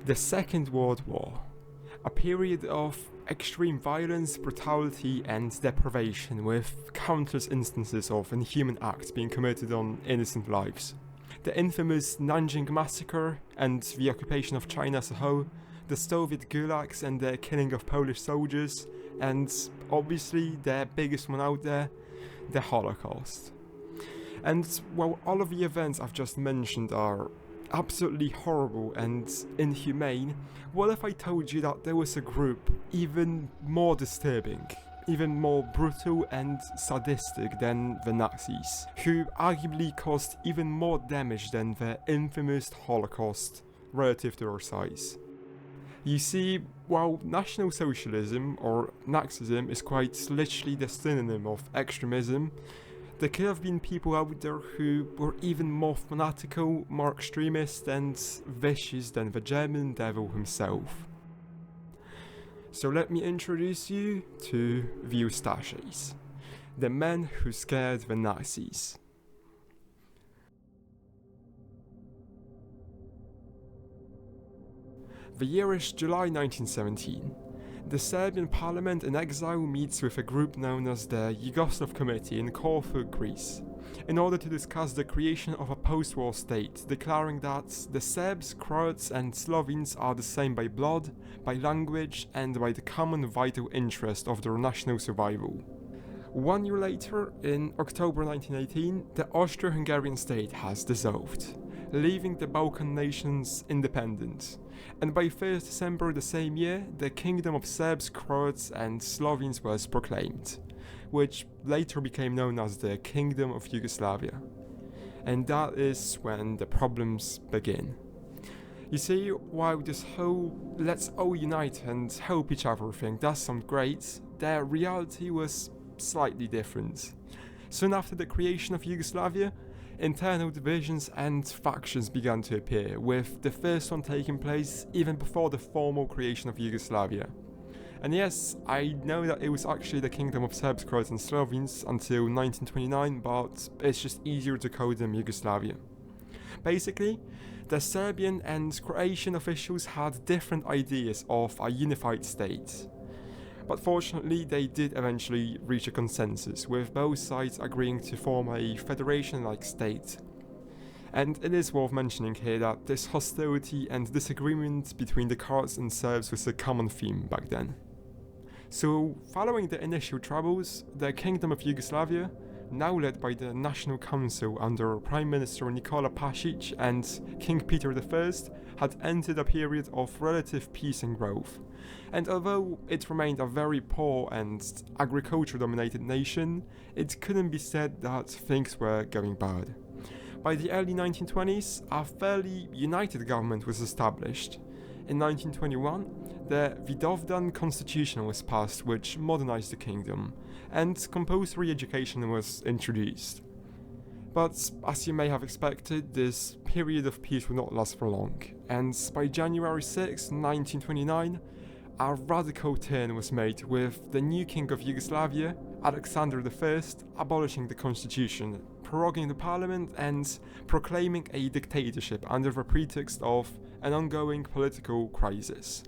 The Second World War, a period of extreme violence, brutality and deprivation, with countless instances of inhuman acts being committed on innocent lives. The infamous Nanjing massacre and the occupation of China as a whole, the Soviet gulags and the killing of Polish soldiers, and obviously the biggest one out there, the Holocaust. And while all of the events I've just mentioned are absolutely horrible and inhumane, what if I told you that there was a group even more disturbing, even more brutal and sadistic than the Nazis, who arguably caused even more damage than the infamous Holocaust relative to their size? You see, while National Socialism, or Nazism, is quite literally the synonym of extremism, there could have been people out there who were even more fanatical, more extremist and vicious than the German devil himself. So let me introduce you to the Ustases, the men who scared the Nazis. The year is July 1917. The Serbian parliament in exile meets with a group known as the Yugoslav Committee in Corfu, Greece, in order to discuss the creation of a post-war state, declaring that the Serbs, Croats and Slovenes are the same by blood, by language and by the common vital interest of their national survival. 1 year later, in October 1918, the Austro-Hungarian state has dissolved, leaving the Balkan nations independent, and by 1st December the same year, the Kingdom of Serbs, Croats and Slovenes was proclaimed, which later became known as the Kingdom of Yugoslavia. And that is when the problems begin. You see, while this whole let's all unite and help each other thing does sound great, the reality was slightly different. Soon after the creation of Yugoslavia, internal divisions and factions began to appear, with the first one taking place even before the formal creation of Yugoslavia. And yes, I know that it was actually the Kingdom of Serbs, Croats and Slovenes until 1929, but it's just easier to call them Yugoslavia. Basically, the Serbian and Croatian officials had different ideas of a unified state. But fortunately, they did eventually reach a consensus, with both sides agreeing to form a federation-like state. And it is worth mentioning here that this hostility and disagreement between the Croats and Serbs was a common theme back then. So, following the initial troubles, the Kingdom of Yugoslavia, now led by the National Council under Prime Minister Nikola Pasic and King Peter I, had entered a period of relative peace and growth. And although it remained a very poor and agriculture-dominated nation, it couldn't be said that things were going bad. By the early 1920s, a fairly united government was established. In 1921, the Vidovdan Constitution was passed, which modernized the kingdom, and compulsory education was introduced. But as you may have expected, this period of peace would not last for long, and by January 6, 1929, a radical turn was made, with the new king of Yugoslavia, Alexander I, abolishing the constitution, proroguing the parliament and proclaiming a dictatorship under the pretext of an ongoing political crisis.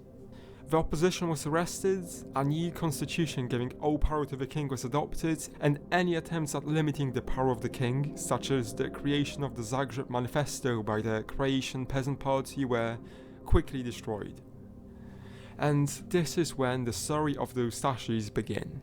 The opposition was arrested, a new constitution giving all power to the king was adopted, and any attempts at limiting the power of the king, such as the creation of the Zagreb Manifesto by the Croatian Peasant Party, were quickly destroyed. And this is when the story of the Ustases begin.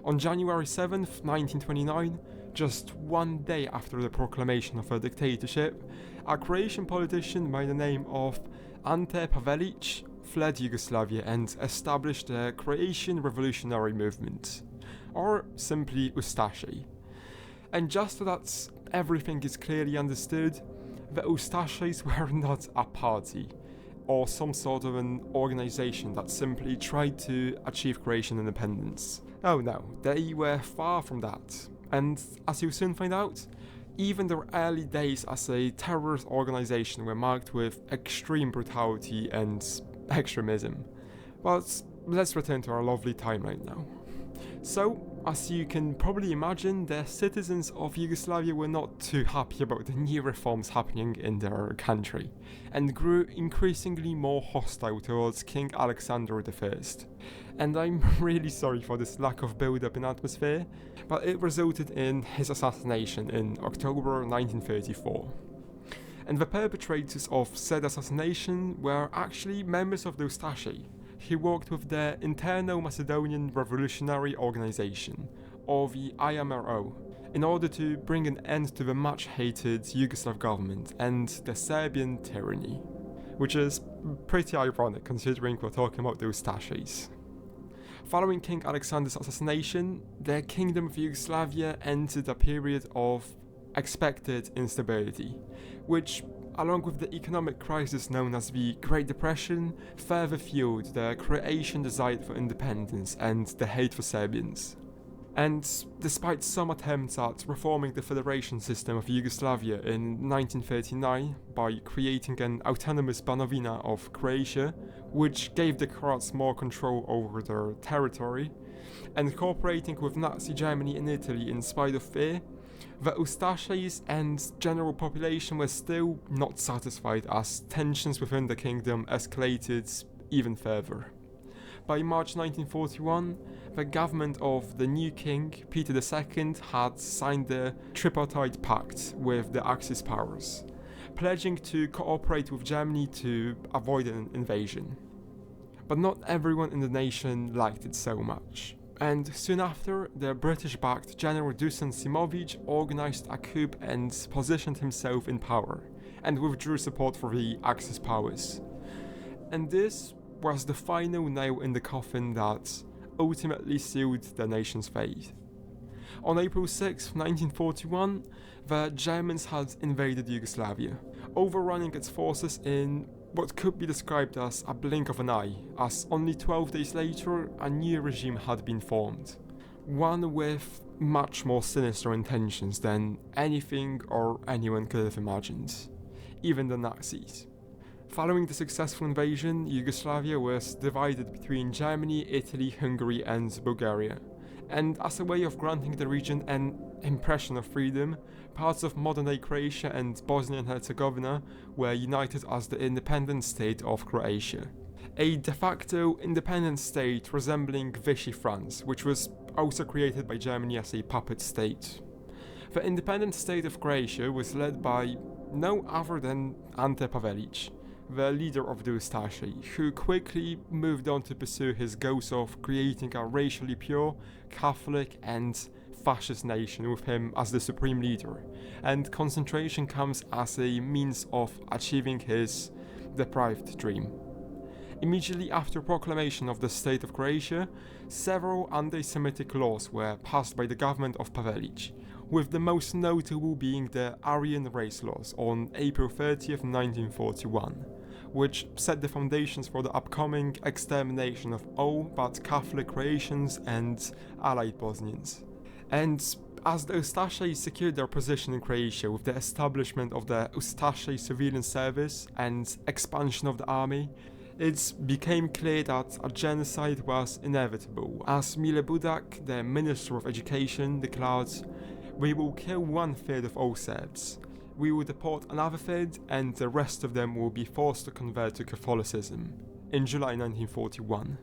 On January 7th, 1929, just 1 day after the proclamation of a dictatorship, a Croatian politician by the name of Ante Pavelic fled Yugoslavia and established the Croatian Revolutionary Movement, or simply Ustaše. And just so that everything is clearly understood, the Ustašes were not a party, or some sort of an organization that simply tried to achieve Croatian independence. Oh no, they were far from that. And as you'll soon find out, even their early days as a terrorist organization were marked with extreme brutality and extremism. But let's return to our lovely timeline now. So, As you can probably imagine, the citizens of Yugoslavia were not too happy about the new reforms happening in their country, and grew increasingly more hostile towards King Alexander I. And I'm really sorry for this lack of build-up in atmosphere, but it resulted in his assassination in October 1934. And the perpetrators of said assassination were actually members of the Ustaše, who worked with the Internal Macedonian Revolutionary Organization, or the IMRO, in order to bring an end to the much-hated Yugoslav government and the Serbian tyranny. Which is pretty ironic considering we're talking about the Ustašes. Following King Alexander's assassination, the Kingdom of Yugoslavia entered a period of expected instability, which, along with the economic crisis known as the Great Depression, further fueled the Croatian desire for independence and the hate for Serbians. And despite some attempts at reforming the federation system of Yugoslavia in 1939 by creating an autonomous Banovina of Croatia, which gave the Croats more control over their territory, and cooperating with Nazi Germany and Italy in spite of fear, the Ustašes and general population were still not satisfied as tensions within the kingdom escalated even further. By March 1941, the government of the new king, Peter II, had signed the Tripartite Pact with the Axis powers, pledging to cooperate with Germany to avoid an invasion. But not everyone in the nation liked it so much. And soon after, the British-backed General Dusan Simovic organized a coup and positioned himself in power, and withdrew support for the Axis powers. And this was the final nail in the coffin that ultimately sealed the nation's fate. On April 6, 1941, the Germans had invaded Yugoslavia, overrunning its forces in what could be described as a blink of an eye, as only 12 days later a new regime had been formed. One with much more sinister intentions than anything or anyone could have imagined, even the Nazis. Following the successful invasion, Yugoslavia was divided between Germany, Italy, Hungary and Bulgaria, and as a way of granting the region an impression of freedom, parts of modern-day Croatia and Bosnia and Herzegovina were united as the independent state of Croatia, a de facto independent state resembling Vichy France, which was also created by Germany as a puppet state. The independent state of Croatia was led by no other than Ante Pavelic, the leader of the Ustaše, who quickly moved on to pursue his goals of creating a racially pure, Catholic and fascist nation with him as the supreme leader, and concentration comes as a means of achieving his deprived dream. Immediately after proclamation of the state of Croatia, several anti-Semitic laws were passed by the government of Pavelic, with the most notable being the Aryan race laws on April 30th, 1941, which set the foundations for the upcoming extermination of all but Catholic Croatians and allied Bosnians. And as the Ustaše secured their position in Croatia with the establishment of the Ustaše civilian service and expansion of the army, it became clear that a genocide was inevitable, as Mile Budak, the Minister of Education, declared, "We will kill 1/3 of all Serbs. We will deport another third, and the rest of them will be forced to convert to Catholicism," in July 1941.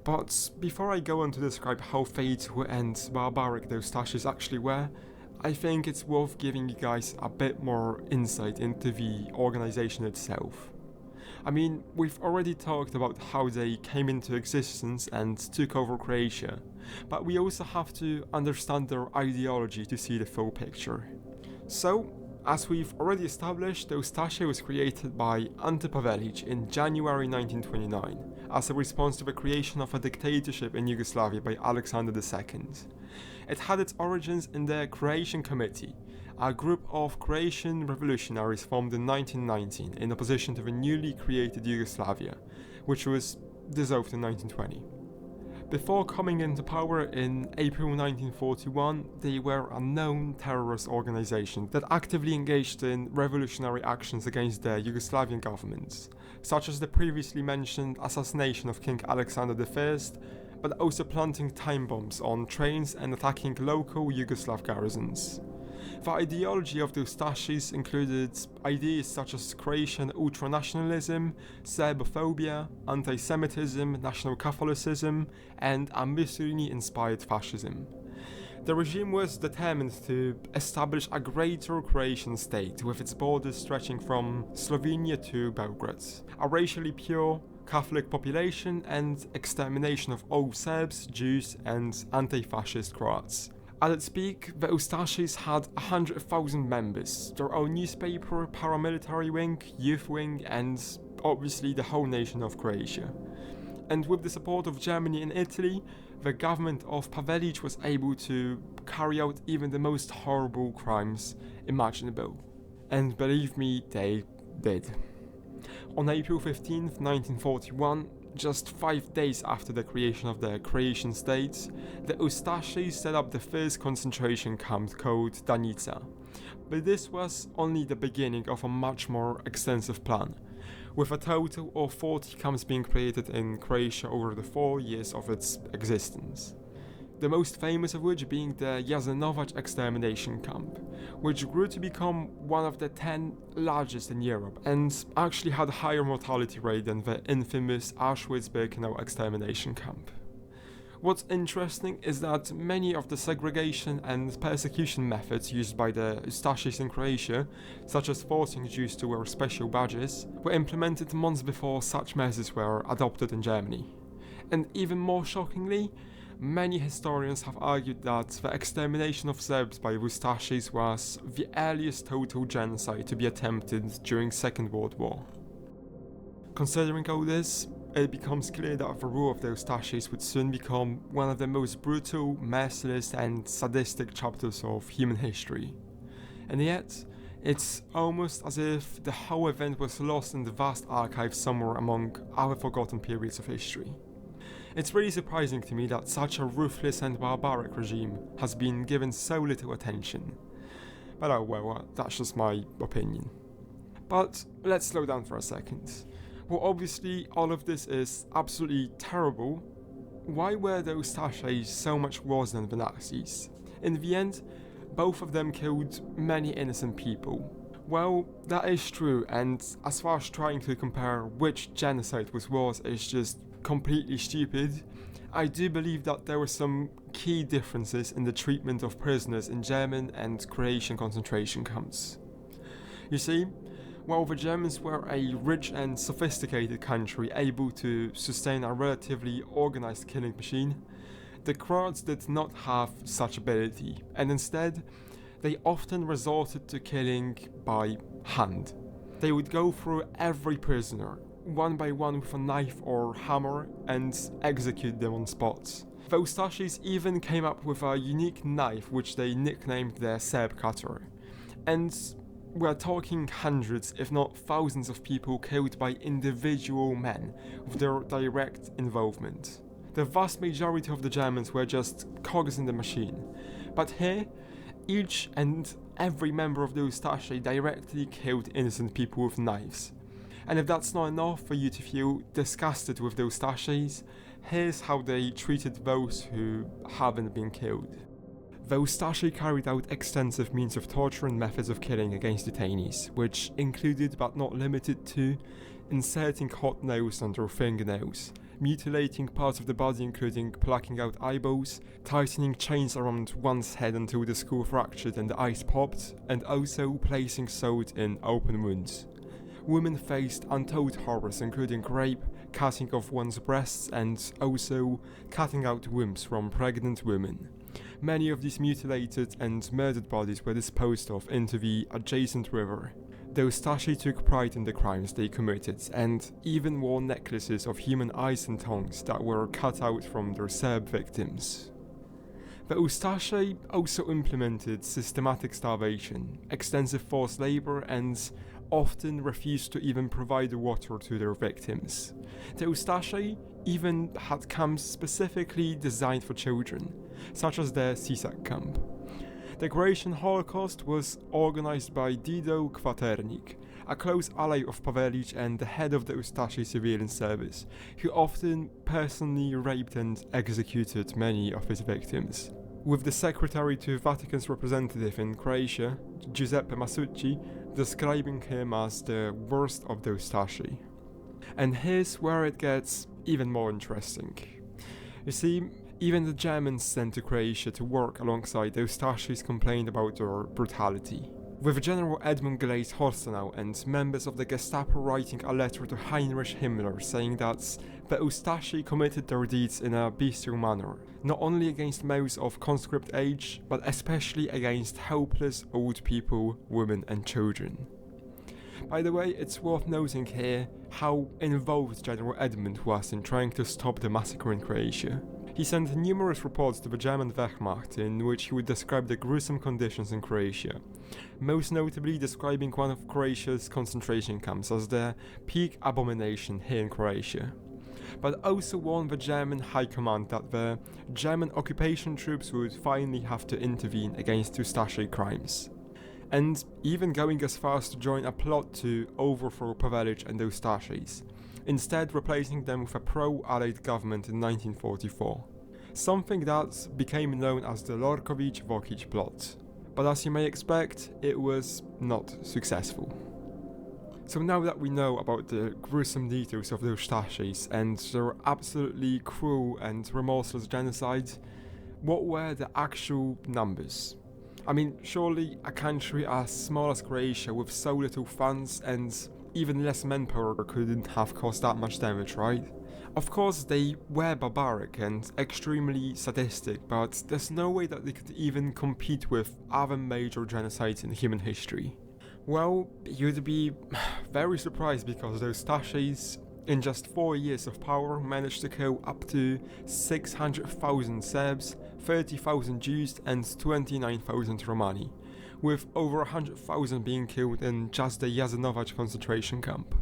But before I go on to describe how fateful and barbaric the Ustašes actually were, I think it's worth giving you guys a bit more insight into the organization itself. I mean, we've already talked about how they came into existence and took over Croatia, but we also have to understand their ideology to see the full picture. So, as we've already established, the Ustaše was created by Ante Pavelic in January 1929, as a response to the creation of a dictatorship in Yugoslavia by Alexander II. It had its origins in the Croatian Committee, a group of Croatian revolutionaries formed in 1919 in opposition to the newly created Yugoslavia, which was dissolved in 1920. Before coming into power in April 1941, they were a known terrorist organization that actively engaged in revolutionary actions against the Yugoslavian governments, such as the previously mentioned assassination of King Alexander I, but also planting time bombs on trains and attacking local Yugoslav garrisons. The ideology of the Ustases included ideas such as Croatian ultranationalism, Serbophobia, anti-Semitism, national Catholicism, and a Mussolini-inspired fascism. The regime was determined to establish a greater Croatian state with its borders stretching from Slovenia to Belgrade, a racially pure Catholic population, and extermination of all Serbs, Jews, and anti-fascist Croats. At its peak, the Ustases had 100,000 members, their own newspaper, paramilitary wing, youth wing, and obviously the whole nation of Croatia. And with the support of Germany and Italy, the government of Pavelic was able to carry out even the most horrible crimes imaginable. And believe me, they did. On April 15th, 1941, just 5 days after the creation of the Croatian state, the Ustaše set up the first concentration camp called Danica. But this was only the beginning of a much more extensive plan, with a total of 40 camps being created in Croatia over the 4 years of its existence. The most famous of which being the Jasenovac extermination camp, which grew to become one of the 10 largest in Europe and actually had a higher mortality rate than the infamous Auschwitz-Birkenau extermination camp. What's interesting is that many of the segregation and persecution methods used by the Ustases in Croatia, such as forcing Jews to wear special badges, were implemented months before such measures were adopted in Germany. And even more shockingly, many historians have argued that the extermination of Serbs by Ustases was the earliest total genocide to be attempted during Second World War. Considering all this, it becomes clear that the rule of the Ustases would soon become one of the most brutal, merciless and sadistic chapters of human history. And yet, it's almost as if the whole event was lost in the vast archive somewhere among our forgotten periods of history. It's really surprising to me that such a ruthless and barbaric regime has been given so little attention. But oh well, that's just my opinion. But let's slow down for a second. Well, obviously all of this is absolutely terrible. Why were the Ustases so much worse than the Nazis? In the end, both of them killed many innocent people. Well, that is true, and as far as trying to compare which genocide was worse is just completely stupid, I do believe that there were some key differences in the treatment of prisoners in German and Croatian concentration camps. You see, while the Germans were a rich and sophisticated country able to sustain a relatively organized killing machine, the Croats did not have such ability, and instead, they often resorted to killing by hand. They would go through every prisoner, one by one with a knife or hammer, and execute them on spot. The Ustases even came up with a unique knife which they nicknamed the Serb cutter. And we're talking hundreds, if not thousands of people killed by individual men with their direct involvement. The vast majority of the Germans were just cogs in the machine. But here, each and every member of the Ustaše directly killed innocent people with knives. And if that's not enough for you to feel disgusted with the Ustases, here's how they treated those who haven't been killed. The Ustaše carried out extensive means of torture and methods of killing against detainees, which included but not limited to inserting hot nails under fingernails, mutilating parts of the body including plucking out eyeballs, tightening chains around one's head until the skull fractured and the eyes popped, and also placing salt in open wounds. Women faced untold horrors including rape, cutting off one's breasts, and also cutting out wombs from pregnant women. Many of these mutilated and murdered bodies were disposed of into the adjacent river. The Ustaše took pride in the crimes they committed and even wore necklaces of human eyes and tongues that were cut out from their Serb victims. The Ustaše also implemented systematic starvation, extensive forced labor, and often refused to even provide water to their victims. The Ustaše even had camps specifically designed for children, such as the Sisak camp. The Croatian Holocaust was organized by Dido Kvaternik, a close ally of Pavelic and the head of the Ustaše civilian service, who often personally raped and executed many of his victims. With the secretary to Vatican's representative in Croatia, Giuseppe Masucci, describing him as the worst of the Ustaše. And here's where it gets even more interesting. You see, even the Germans sent to Croatia to work alongside the Ustašes complained about their brutality. With General Edmund glazed Horstenau and members of the Gestapo writing a letter to Heinrich Himmler saying that the Ustaše committed their deeds in a bestial manner, not only against males of conscript age, but especially against helpless old people, women and children. By the way, it's worth noting here how involved General Edmund was in trying to stop the massacre in Croatia. He sent numerous reports to the German Wehrmacht in which he would describe the gruesome conditions in Croatia, most notably describing one of Croatia's concentration camps as the peak abomination here in Croatia, but also warned the German high command that the German occupation troops would finally have to intervene against Ustaše crimes, and even going as far as to join a plot to overthrow Pavelic and the Ustašes, instead replacing them with a pro-Allied government in 1944, something that became known as the Lorković-Vokić plot. But as you may expect, it was not successful. So now that we know about the gruesome details of the Ustašes and their absolutely cruel and remorseless genocide, what were the actual numbers? I mean, surely a country as small as Croatia with so little funds and even less manpower couldn't have caused that much damage, right? Of course, they were barbaric and extremely sadistic, but there's no way that they could even compete with other major genocides in human history. Well, you'd be very surprised because those Ustašes, in just 4 years of power, managed to kill up to 600,000 Serbs, 30,000 Jews and 29,000 Romani, with over 100,000 being killed in just the Jasenovac concentration camp.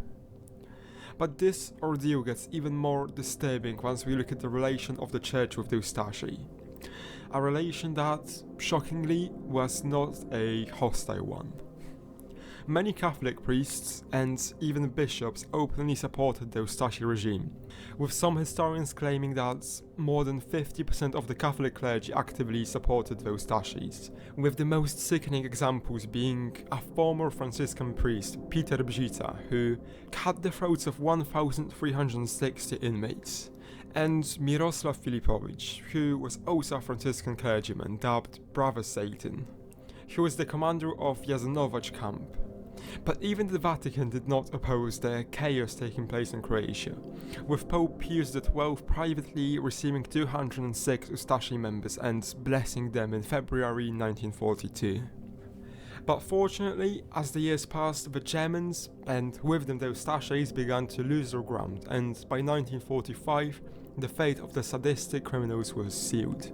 But this ordeal gets even more disturbing once we look at the relation of the church with the Ustaše. A relation that, shockingly, was not a hostile one. Many Catholic priests and even bishops openly supported the Ustaše regime, with some historians claiming that more than 50% of the Catholic clergy actively supported the Ustašes, with the most sickening examples being a former Franciscan priest, Peter Bzica, who cut the throats of 1,360 inmates, and Miroslav Filipovic, who was also a Franciscan clergyman dubbed Brother Satan, who was the commander of Jasenovac camp. But even the Vatican did not oppose the chaos taking place in Croatia, with Pope Pius XII privately receiving 206 Ustaše members and blessing them in February 1942. But fortunately, as the years passed, the Germans, and with them the Ustašes, began to lose their ground, and by 1945, the fate of the sadistic criminals was sealed.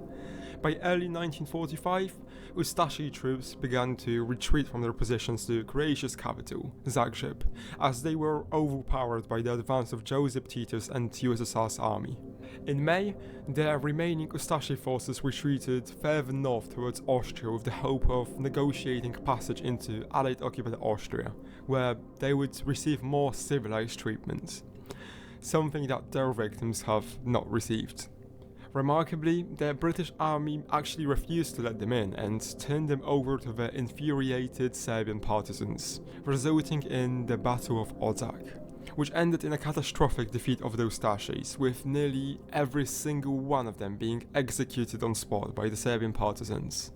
By early 1945, Ustaše troops began to retreat from their positions to Croatia's capital, Zagreb, as they were overpowered by the advance of Josip Titus and USSR's army. In May, the remaining Ustaše forces retreated further north towards Austria with the hope of negotiating passage into Allied-occupied Austria, where they would receive more civilized treatment, something that their victims have not received. Remarkably, the British army actually refused to let them in and turned them over to the infuriated Serbian partisans, resulting in the Battle of Ozak, which ended in a catastrophic defeat of the Ustašes, with nearly every single one of them being executed on spot by the Serbian partisans.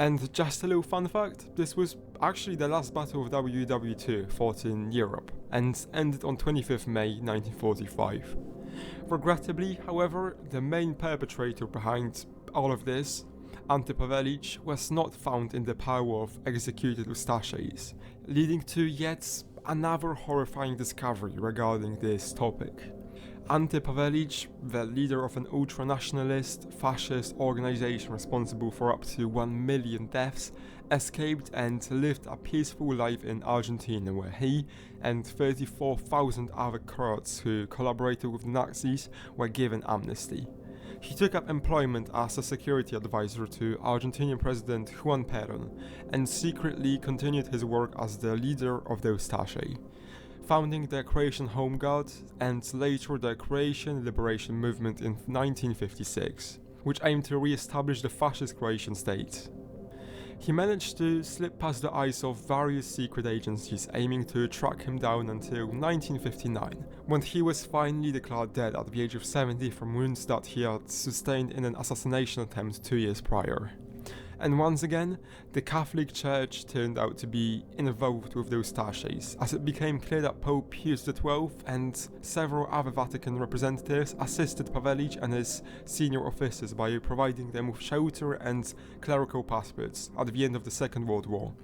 And just a little fun fact, this was actually the last battle of WW2 fought in Europe, and ended on 25th May 1945. Regrettably, however, the main perpetrator behind all of this, Ante Pavelic, was not found in the pile of executed Ustašes, leading to yet another horrifying discovery regarding this topic. Ante Pavelic, the leader of an ultra-nationalist, fascist organization responsible for up to 1 million deaths, escaped and lived a peaceful life in Argentina, where he and 34,000 other Croats who collaborated with Nazis were given amnesty. He took up employment as a security advisor to Argentinian President Juan Perón and secretly continued his work as the leader of the Ustaše, founding the Croatian Home Guard and later the Croatian Liberation Movement in 1956, which aimed to re-establish the fascist Croatian state. He managed to slip past the eyes of various secret agencies aiming to track him down until 1959, when he was finally declared dead at the age of 70 from wounds that he had sustained in an assassination attempt 2 years prior. And once again, the Catholic Church turned out to be involved with the Ustašes, as it became clear that Pope Pius XII and several other Vatican representatives assisted Pavelic and his senior officers by providing them with shelter and clerical passports at the end of the Second World War,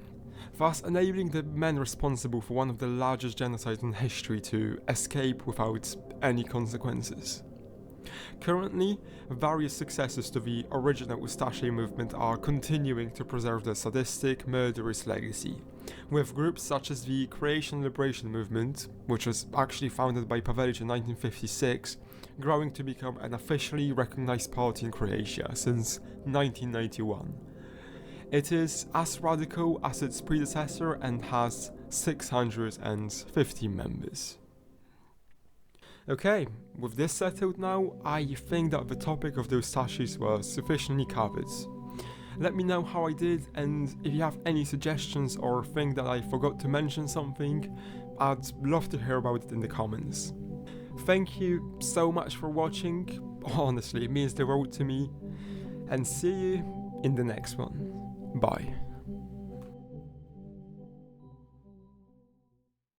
thus enabling the men responsible for one of the largest genocides in history to escape without any consequences. Currently, various successors to the original Ustaše movement are continuing to preserve the sadistic, murderous legacy, with groups such as the Croatian Liberation Movement, which was actually founded by Pavelic in 1956, growing to become an officially recognized party in Croatia since 1991. It is as radical as its predecessor and has 650 members. Okay, with this settled now, I think that the topic of the Ustašes was sufficiently covered. Let me know how I did, and if you have any suggestions or think that I forgot to mention something, I'd love to hear about it in the comments. Thank you so much for watching, honestly it means the world to me, and see you in the next one. Bye.